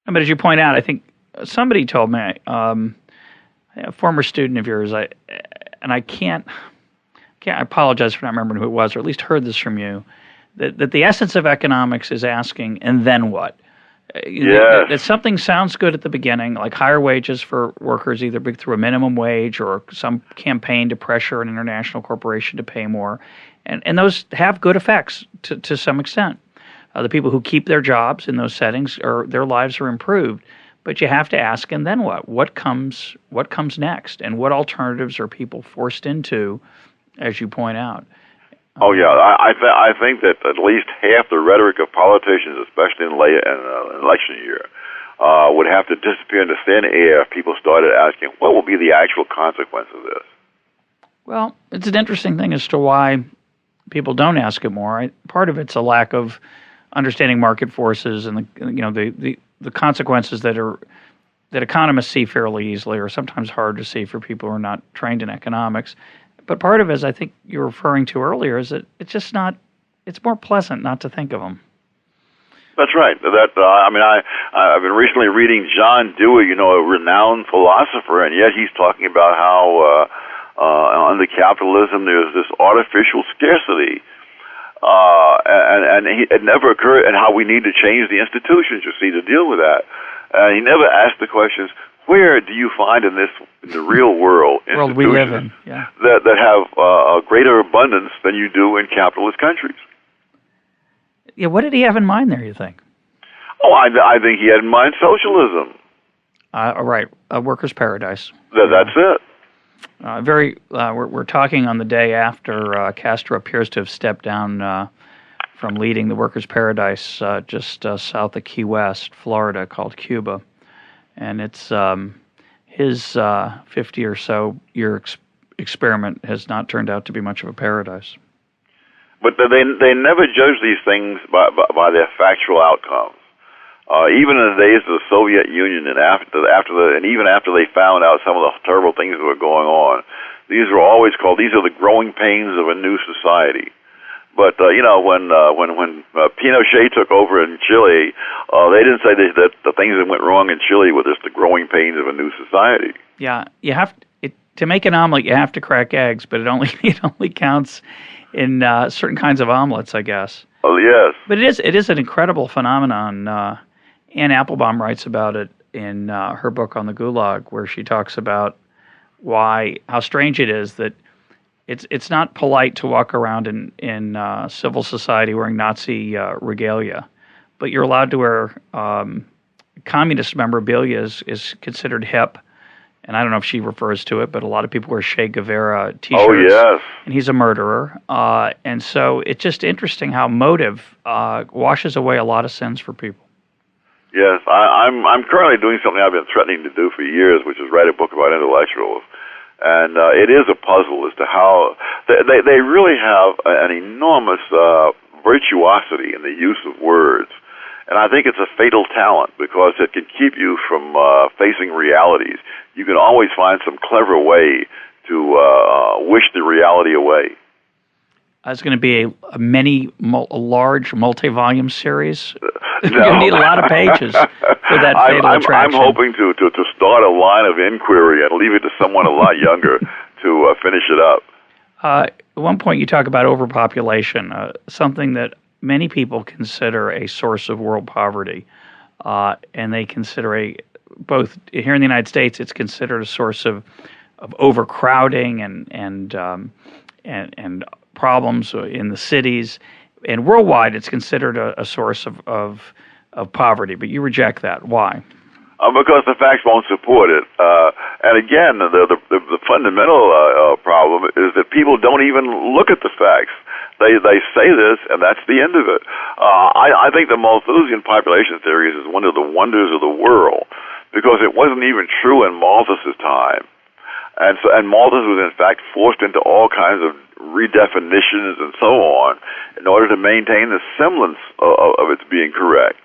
But as you point out, I think somebody told me, a former student of yours, I apologize for not remembering who it was, or at least heard this from you, that the essence of economics is asking, and then what? Yes. That something sounds good at the beginning, like higher wages for workers, either through a minimum wage or some campaign to pressure an international corporation to pay more. And those have good effects to some extent. The people who keep their jobs in those settings, their lives are improved. But you have to ask, and then what? What comes next? And what alternatives are people forced into, as you point out? Oh yeah, I think that at least half the rhetoric of politicians, especially in election year, would have to disappear into thin air if people started asking, what will be the actual consequence of this? Well, it's an interesting thing as to why people don't ask it more. Part of it's a lack of understanding market forces and the consequences that economists see fairly easily, or sometimes hard to see for people who are not trained in economics. But part of it, as I think you were referring to earlier, is that it's more pleasant not to think of them. That's right. I've been recently reading John Dewey, a renowned philosopher, and yet he's talking about how under capitalism there's this artificial scarcity. It never occurred, and how we need to change the institutions, to deal with that. He never asked the questions, where do you find in the real world institutions we live in, that have a greater abundance than you do in capitalist countries? Yeah, what did he have in mind there, you think? Oh, I think he had in mind socialism. Right, a worker's paradise. That's it. We're talking on the day after Castro appears to have stepped down from leading the workers' paradise just south of Key West, Florida, called Cuba. And it's his 50 or so year experiment has not turned out to be much of a paradise. But they never judge these things by their factual outcomes. Even in the days of the Soviet Union, and even after they found out some of the terrible things that were going on, these are always called, these are the growing pains of a new society. But when Pinochet took over in Chile, they didn't say that the things that went wrong in Chile were just the growing pains of a new society. Yeah, to make an omelet, you have to crack eggs, but it only counts in certain kinds of omelets, I guess. Oh yes. But it is an incredible phenomenon. Anne Applebaum writes about it in her book on the Gulag, where she talks about how strange it is that it's not polite to walk around in civil society wearing Nazi regalia, but you're allowed to wear communist memorabilia is considered hip. And I don't know if she refers to it, but a lot of people wear Che Guevara T-shirts. Oh, yes. And he's a murderer. And so it's just interesting how motive washes away a lot of sins for people. Yes, I'm currently doing something I've been threatening to do for years, which is write a book about intellectuals. And it is a puzzle as to how they really have an enormous virtuosity in the use of words. And I think it's a fatal talent because it can keep you from facing realities. You can always find some clever way to wish the reality away. It's going to be a large multi-volume series. No. You're going to need a lot of pages for that fatal attraction. I'm hoping to start a line of inquiry and leave it to someone a lot younger to finish it up. At one point you talk about overpopulation, something that many people consider a source of world poverty, and they consider both here in the United States, it's considered a source of overcrowding and problems in the cities, and worldwide, it's considered a source of poverty. But you reject that. Why? Because the facts won't support it. And again, the fundamental problem is that people don't even look at the facts. They say this, and that's the end of it. I think the Malthusian population theory is one of the wonders of the world, because it wasn't even true in Malthus' time. And Malthus was, in fact, forced into all kinds of redefinitions and so on in order to maintain the semblance of its being correct.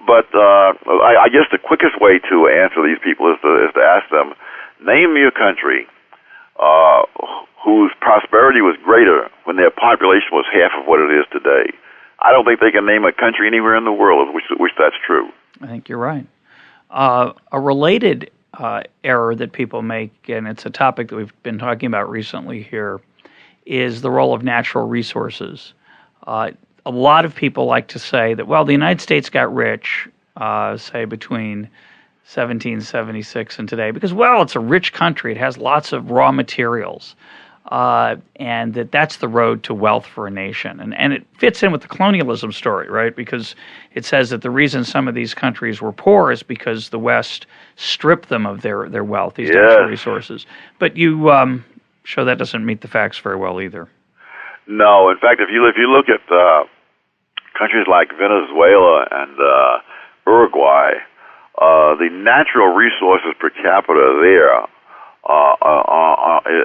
But I guess the quickest way to answer these people is to ask them, name me a country whose prosperity was greater when their population was half of what it is today. I don't think they can name a country anywhere in the world which that's true. I think you're right. A related error that people make, and it's a topic that we've been talking about recently here, is the role of natural resources. A lot of people like to say that, well, the United States got rich, say, between 1776 and today, because, well, it's a rich country. It has lots of raw materials. And that's the road to wealth for a nation. And it fits in with the colonialism story, right? Because it says that the reason some of these countries were poor is because the West stripped them of their wealth, these natural resources. But you show that doesn't meet the facts very well either. No, in fact, if you look at countries like Venezuela and Uruguay, the natural resources per capita there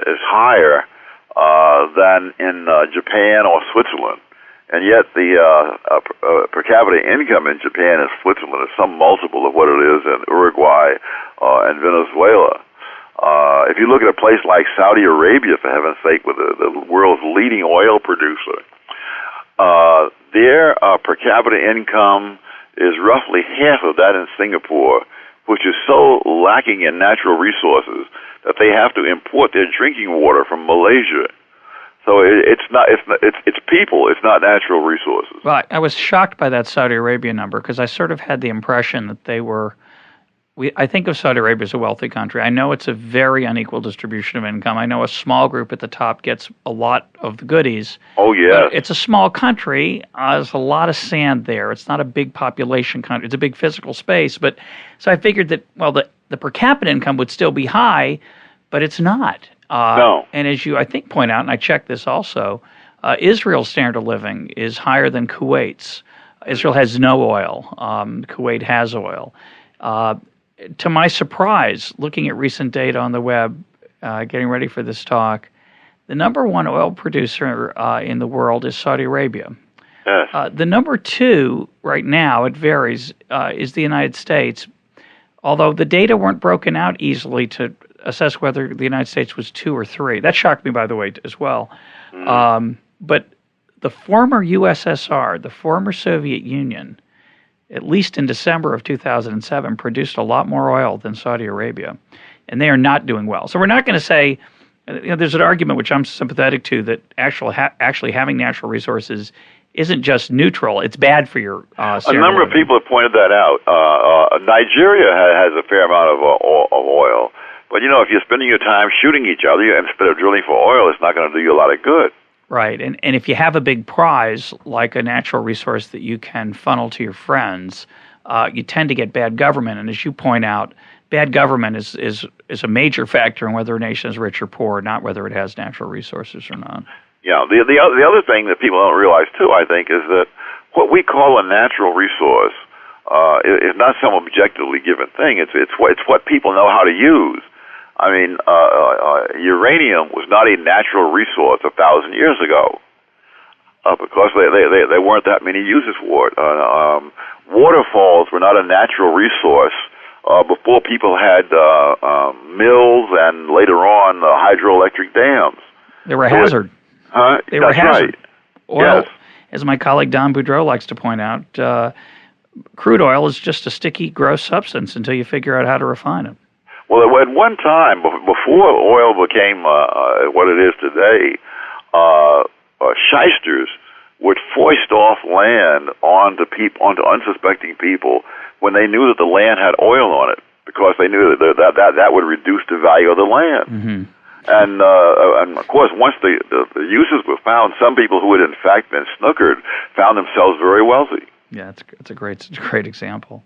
is higher than in Japan or Switzerland, and yet the per capita income in Japan and Switzerland is some multiple of what it is in Uruguay and Venezuela. If you look at a place like Saudi Arabia, for heaven's sake, with the world's leading oil producer, their per capita income is roughly half of that in Singapore, which is so lacking in natural resources that they have to import their drinking water from Malaysia. So it's people, it's not natural resources. Well, I was shocked by that Saudi Arabia number because I sort of had the impression that they were. I think of Saudi Arabia as a wealthy country. I know it's a very unequal distribution of income. I know a small group at the top gets a lot of the goodies. Oh, yeah. It's a small country. There's a lot of sand there. It's not a big population country. It's a big physical space. So I figured that, well, the per capita income would still be high, but it's not. No. And as you, I think, point out, and I checked this also, Israel's standard of living is higher than Kuwait's. Israel has no oil. Kuwait has oil. To my surprise, looking at recent data on the web, getting ready for this talk, the number one oil producer in the world is Saudi Arabia. Yes. The number two, right now, it varies, is the United States, although the data weren't broken out easily to assess whether the United States was 2 or 3. That shocked me, by the way, as well. But the former USSR, the former Soviet Union, at least in December of 2007, produced a lot more oil than Saudi Arabia, and they are not doing well. So we're not going to say, there's an argument which I'm sympathetic to that actually having natural resources isn't just neutral; it's bad for your. A number of people have pointed that out. Nigeria has a fair amount of oil, but if you're spending your time shooting each other instead of drilling for oil, it's not going to do you a lot of good. Right, and if you have a big prize, like a natural resource that you can funnel to your friends, you tend to get bad government. And as you point out, bad government is a major factor in whether a nation is rich or poor, not whether it has natural resources or not. Yeah, the other thing that people don't realize, too, I think, is that what we call a natural resource is not some objectively given thing. It's what people know how to use. I mean, uranium was not a natural resource 1,000 years ago because there weren't that many uses for it. Waterfalls were not a natural resource before people had mills and later on hydroelectric dams. They were a hazard. They were a hazard. Right. Oil, yes. As my colleague Don Boudreau likes to point out, crude oil is just a sticky, gross substance until you figure out how to refine it. Well, at one time, before oil became what it is today, shysters would foist off land onto unsuspecting people when they knew that the land had oil on it, because they knew that would reduce the value of the land. Mm-hmm. And of course, once the uses were found, some people who had in fact been snookered found themselves very wealthy. Yeah, it's a great example.